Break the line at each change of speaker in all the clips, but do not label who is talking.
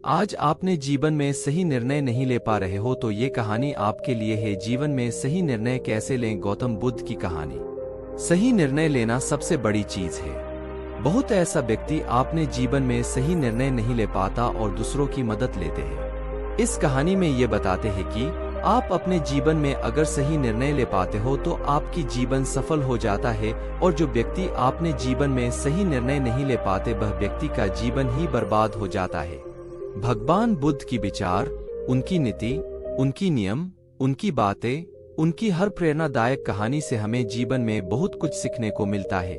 आज आपने जीवन में सही निर्णय नहीं ले पा रहे हो तो ये कहानी आपके लिए है। जीवन में सही निर्णय कैसे लें, गौतम बुद्ध की कहानी। सही निर्णय लेना सबसे बड़ी चीज है। बहुत ऐसा व्यक्ति आपने जीवन में सही निर्णय नहीं ले पाता और दूसरों की मदद लेते हैं। इस कहानी में ये बताते हैं कि आप अपने जीवन में अगर सही निर्णय ले पाते हो तो आपकी जीवन सफल हो जाता है, और जो व्यक्ति आपने जीवन में सही निर्णय नहीं ले पाते वह व्यक्ति का जीवन ही बर्बाद हो जाता है। भगवान बुद्ध की विचार, उनकी नीति, उनकी नियम, उनकी बातें, उनकी हर प्रेरणादायक कहानी से हमें जीवन में बहुत कुछ सीखने को मिलता है,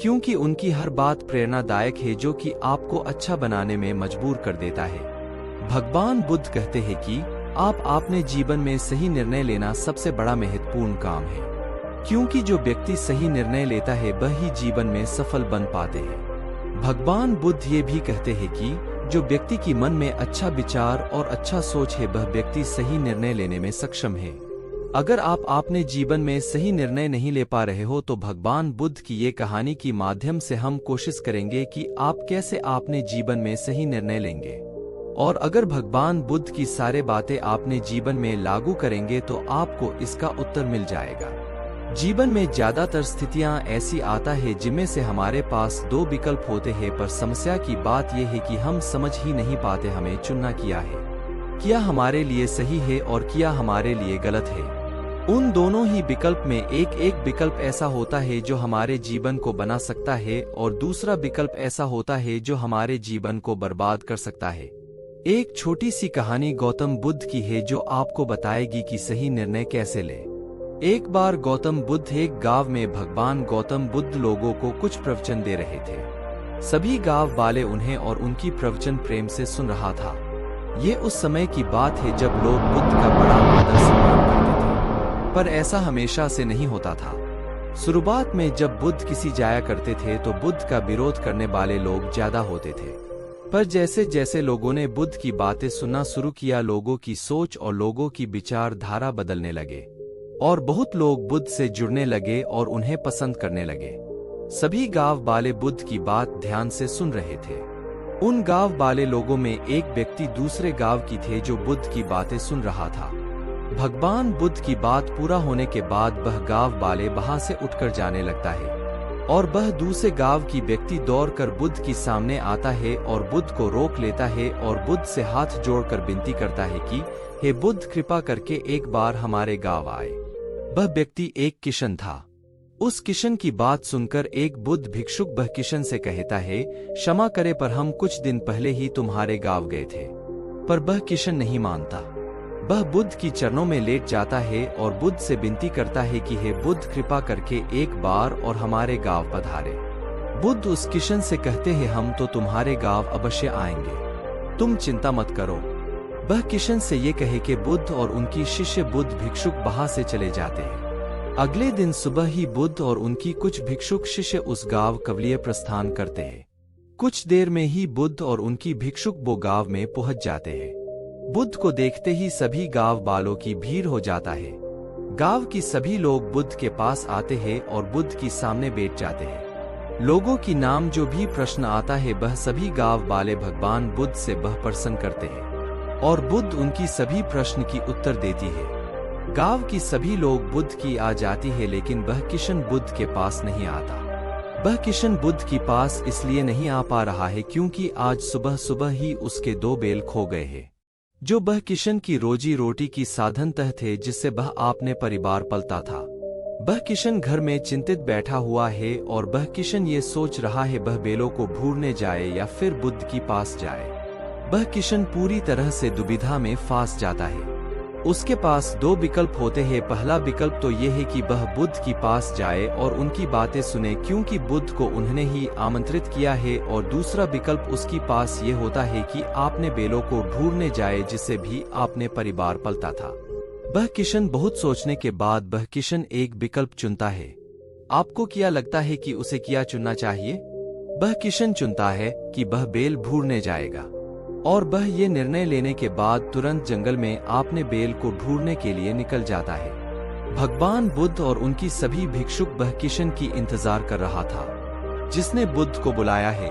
क्योंकि उनकी हर बात प्रेरणादायक है जो कि आपको अच्छा बनाने में मजबूर कर देता है। भगवान बुद्ध कहते हैं कि आप अपने जीवन में सही निर्णय लेना सबसे बड़ा महत्वपूर्ण काम है, क्योंकि जो व्यक्ति सही निर्णय लेता है वह ही जीवन में सफल बन पाते हैं। भगवान बुद्ध ये भी कहते हैं कि जो व्यक्ति की मन में अच्छा विचार और अच्छा सोच है वह व्यक्ति सही निर्णय लेने में सक्षम है। अगर आप अपने जीवन में सही निर्णय नहीं ले पा रहे हो तो भगवान बुद्ध की ये कहानी के माध्यम से हम कोशिश करेंगे कि आप कैसे अपने जीवन में सही निर्णय लेंगे। और अगर भगवान बुद्ध की सारे बातें आपने जीवन में लागू करेंगे तो आपको इसका उत्तर मिल जाएगा। जीवन में ज्यादातर स्थितियां ऐसी आता है जिनमें से हमारे पास दो विकल्प होते हैं, पर समस्या की बात यह है कि हम समझ ही नहीं पाते हमें चुनना क्या है, क्या हमारे लिए सही है और क्या हमारे लिए गलत है। उन दोनों ही विकल्प में एक विकल्प ऐसा होता है जो हमारे जीवन को बना सकता है और दूसरा विकल्प ऐसा होता है जो हमारे जीवन को बर्बाद कर सकता है। एक छोटी सी कहानी गौतम बुद्ध की है जो आपको बताएगी कि सही निर्णय कैसे लें। एक बार गौतम बुद्ध एक गांव में भगवान गौतम बुद्ध लोगों को कुछ प्रवचन दे रहे थे। सभी गांव वाले उन्हें और उनकी प्रवचन प्रेम से सुन रहा था। ये उस समय की बात है जब लोग बुद्ध का बड़ा आदर सम्मान करते थे, पर ऐसा हमेशा से नहीं होता था। शुरुआत में जब बुद्ध किसी जाया करते थे तो बुद्ध का विरोध करने वाले लोग ज्यादा होते थे, पर जैसे जैसे लोगों ने बुद्ध की बातें सुनना शुरू किया लोगों की सोच और लोगों की विचारधारा बदलने लगे और बहुत लोग बुद्ध से जुड़ने लगे और उन्हें पसंद करने लगे। सभी गांव वाले बुद्ध की बात ध्यान से सुन रहे थे। उन गांव वाले लोगों में एक व्यक्ति दूसरे गांव की थे जो बुद्ध की बातें सुन रहा था। भगवान बुद्ध की बात पूरा होने के बाद वह गांव वाले वहां से उठकर जाने लगता है और वह दूसरे गांव की व्यक्ति दौड़कर बुद्ध के सामने आता है और बुद्ध को रोक लेता है और बुद्ध से हाथ जोड़कर विनती करता है कि हे बुद्ध, कृपा करके एक बार हमारे गांव आए। वह व्यक्ति एक किशन था। उस किशन की बात सुनकर एक बुद्ध भिक्षुक वह किशन से कहता है, क्षमा करे पर हम कुछ दिन पहले ही तुम्हारे गांव गए थे। पर वह किशन नहीं मानता। वह बुद्ध की चरणों में लेट जाता है और बुद्ध से विनती करता है कि हे बुद्ध, कृपा करके एक बार और हमारे गांव पधारे। बुद्ध उस किशन से कहते हैं, हम तो तुम्हारे गांव अवश्य आएंगे, तुम चिंता मत करो। वह किशन से ये कहे कि बुद्ध और उनकी शिष्य बुद्ध भिक्षुक वहां से चले जाते हैं। अगले दिन सुबह ही बुद्ध और उनकी कुछ भिक्षुक शिष्य उस गांव के लिए प्रस्थान करते हैं। कुछ देर में ही बुद्ध और उनकी भिक्षुक वो गांव में पहुंच जाते हैं। बुद्ध को देखते ही सभी गांव वालों की भीड़ हो जाता है। गांव की सभी लोग बुद्ध के पास आते हैं और बुद्ध के सामने बैठ जाते हैं। लोगों की नाम जो भी प्रश्न आता है वह सभी गांव वाले भगवान बुद्ध से वह प्रश्न करते हैं और बुद्ध उनकी सभी प्रश्न की उत्तर देती है। गांव की सभी लोग बुद्ध की आ जाती है, लेकिन वह किशन बुद्ध के पास नहीं आता। वह किशन बुद्ध के पास इसलिए नहीं आ पा रहा है क्योंकि आज सुबह सुबह ही उसके 2 बैल खो गए हैं, जो वह किशन की रोजी रोटी की साधन तह थे जिससे वह अपने परिवार पलता था। वह किशन घर में चिंतित बैठा हुआ है और वह किशन ये सोच रहा है वह बैलों को ढूंढने जाए या फिर बुद्ध के पास जाए। वह किशन पूरी तरह से दुविधा में फंस जाता है। उसके पास 2 विकल्प होते हैं। पहला विकल्प तो यह है कि वह बुद्ध के पास जाए और उनकी बातें सुने क्योंकि बुद्ध को उन्होंने ही आमंत्रित किया है, और दूसरा विकल्प उसके पास ये होता है कि आपने बैलों को ढूंढने जाए जिससे भी आपने परिवार पलता था। वह किशन बहुत सोचने के बाद वह किशन एक विकल्प चुनता है। आपको क्या लगता है कि उसे क्या चुनना चाहिए? वह किशन चुनता है कि वह बैल ढूंढने जाएगा, और वह ये निर्णय लेने के बाद तुरंत जंगल में अपने बैल को ढूंढने के लिए निकल जाता है। भगवान बुद्ध और उनकी सभी भिक्षुक वह किशन की इंतजार कर रहा था जिसने बुद्ध को बुलाया है।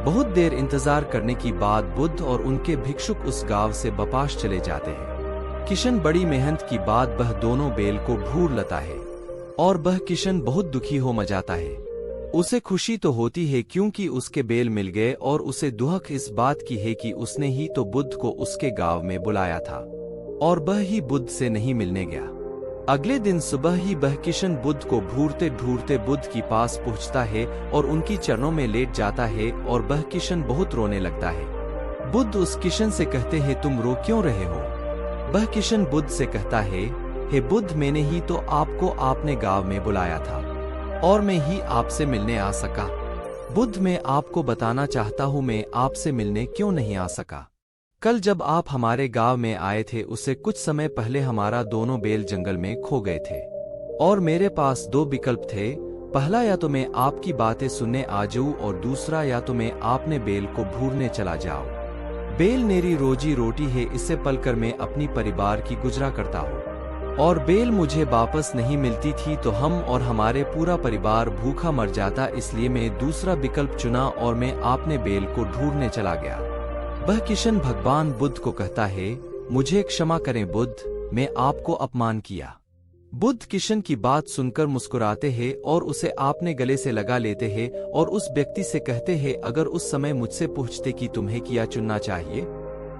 बहुत देर इंतजार करने की बाद बुद्ध और उनके भिक्षुक उस गांव से वापस चले जाते हैं। किशन बड़ी मेहनत की बाद वह दोनों बेल को ढूंढ लेता है और वह किशन बहुत दुखी हो जाता है। उसे खुशी तो होती है क्योंकि उसके बेल मिल गए और उसे दुख इस बात की है कि उसने ही तो बुद्ध को उसके गांव में बुलाया था और वह ही बुद्ध से नहीं मिलने गया। अगले दिन सुबह ही वह किशन बुद्ध को ढूंढते ढूंढते बुद्ध के पास पहुंचता है और उनकी चरणों में लेट जाता है और वह किशन बहुत रोने लगता है। बुद्ध उस किशन से कहते हैं तुम रो क्यों रहे हो? वह किशन बुद्ध से कहता है, हे बुद्ध, मैंने ही तो आपको आपने गांव में बुलाया था और मैं ही आपसे मिलने आ सका। बुद्ध, मैं आपको बताना चाहता हूँ मैं आपसे मिलने क्यों नहीं आ सका। कल जब आप हमारे गांव में आए थे उससे कुछ समय पहले हमारा दोनों बेल जंगल में खो गए थे और मेरे पास दो विकल्प थे। पहला, या तो मैं आपकी बातें सुनने आ जाऊं और दूसरा, या तो मैं आपने बेल को ढूंढने चला जाऊं। बेल मेरी रोजी रोटी है, इससे पलकर मैं अपनी परिवार की गुजरा करता हूँ और बेल मुझे वापस नहीं मिलती थी तो हम और हमारे पूरा परिवार भूखा मर जाता, इसलिए मैं दूसरा विकल्प चुना और मैं आपने बेल को ढूंढने चला गया। वह किशन भगवान बुद्ध को कहता है, मुझे क्षमा करें बुद्ध, मैं आपको अपमान किया। बुद्ध किशन की बात सुनकर मुस्कुराते हैं और उसे आपने गले से लगा लेते हैं और उस व्यक्ति से कहते हैं, अगर उस समय मुझसे पूछते कि तुम्हें क्या चुनना चाहिए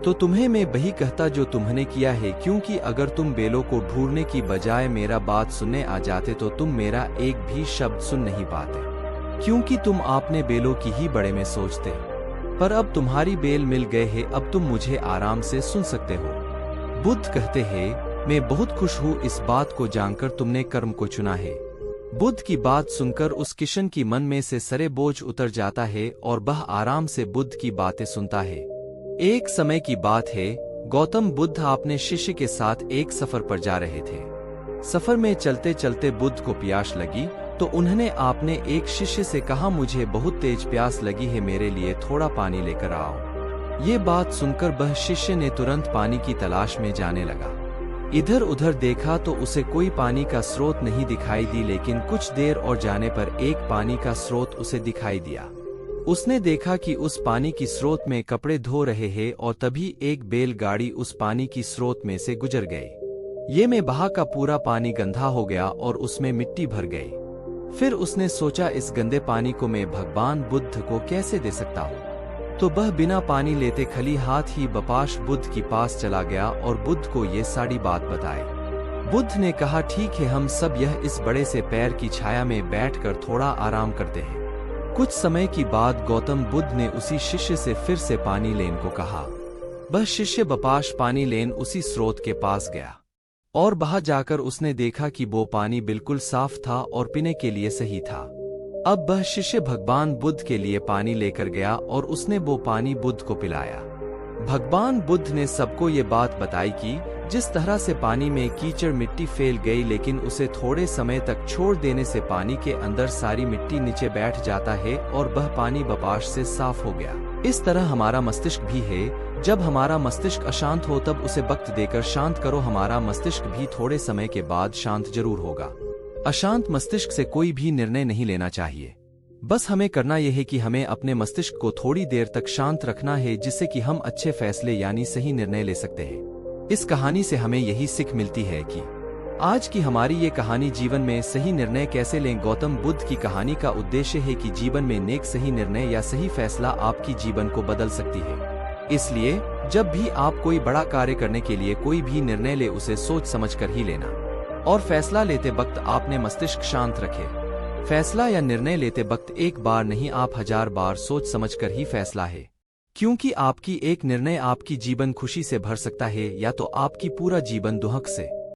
तो तुम्हें मैं वही कहता जो तुमने किया है, क्योंकि अगर तुम बेलों को ढूंढने की बजाय मेरा बात सुनने आ जाते तो तुम मेरा एक भी शब्द सुन नहीं पाते, क्योंकि तुम आपने बेलों की ही बड़े में सोचते। पर अब तुम्हारी बेल मिल गए हैं, अब तुम मुझे आराम से सुन सकते हो। बुद्ध कहते हैं, मैं बहुत खुश हूँ इस बात को जानकर तुमने कर्म को चुना है। बुद्ध की बात सुनकर उस किशन की मन में से सारे बोझ उतर जाता है और वह आराम से बुद्ध की बातें सुनता है। एक समय की बात है, गौतम बुद्ध अपने शिष्य के साथ एक सफर पर जा रहे थे। सफर में चलते चलते बुद्ध को प्यास लगी तो उन्होंने आपने एक शिष्य से कहा, मुझे बहुत तेज प्यास लगी है, मेरे लिए थोड़ा पानी लेकर आओ। ये बात सुनकर वह शिष्य ने तुरंत पानी की तलाश में जाने लगा। इधर उधर देखा तो उसे कोई पानी का स्रोत नहीं दिखाई दी, लेकिन कुछ देर और जाने पर एक पानी का स्रोत उसे दिखाई दिया। उसने देखा कि उस पानी की स्रोत में कपड़े धो रहे हैं और तभी एक बैलगाड़ी उस पानी की स्रोत में से गुजर गई। ये में बहा का पूरा पानी गंदा हो गया और उसमें मिट्टी भर गई। फिर उसने सोचा, इस गंदे पानी को मैं भगवान बुद्ध को कैसे दे सकता हूँ, तो वह बिना पानी लेते खाली हाथ ही वापस बुद्ध के पास चला गया और बुद्ध को ये सारी बात बताई। बुद्ध ने कहा, ठीक है, हम सब यह इस बड़े से पेड़ की छाया में बैठकर थोड़ा आराम करते हैं। कुछ समय की बाद गौतम बुद्ध ने उसी शिष्य से फिर से पानी लेने को कहा। वह शिष्य वापस पानी लेने उसी स्रोत के पास गया और वहां जाकर उसने देखा कि वो पानी बिल्कुल साफ था और पीने के लिए सही था। अब वह शिष्य भगवान बुद्ध के लिए पानी लेकर गया और उसने वो पानी बुद्ध को पिलाया। भगवान बुद्ध ने सबको ये बात बताई कि जिस तरह से पानी में कीचड़ मिट्टी फैल गई, लेकिन उसे थोड़े समय तक छोड़ देने से पानी के अंदर सारी मिट्टी नीचे बैठ जाता है और वह पानी वापस से साफ हो गया। इस तरह हमारा मस्तिष्क भी है, जब हमारा मस्तिष्क अशांत हो तब उसे वक्त देकर शांत करो, हमारा मस्तिष्क भी थोड़े समय के बाद शांत जरूर होगा। अशांत मस्तिष्क से कोई भी निर्णय नहीं लेना चाहिए। बस हमें करना यह है कि हमें अपने मस्तिष्क को थोड़ी देर तक शांत रखना है, जिससे कि हम अच्छे फैसले यानी सही निर्णय ले सकते हैं। इस कहानी से हमें यही सीख मिलती है कि आज की हमारी ये कहानी जीवन में सही निर्णय कैसे लें। गौतम बुद्ध की कहानी का उद्देश्य है कि जीवन में नेक सही निर्णय या सही फैसला आपकी जीवन को बदल सकती है। इसलिए जब भी आप कोई बड़ा कार्य करने के लिए कोई भी निर्णय ले, उसे सोच समझ कर ही लेना और फैसला लेते वक्त आपने मस्तिष्क शांत रखे। फैसला या निर्णय लेते वक्त एक बार नहीं, आप 1000 बार सोच समझकर ही फैसला है, क्योंकि आपकी एक निर्णय आपकी जीवन खुशी से भर सकता है या तो आपकी पूरा जीवन दुख से।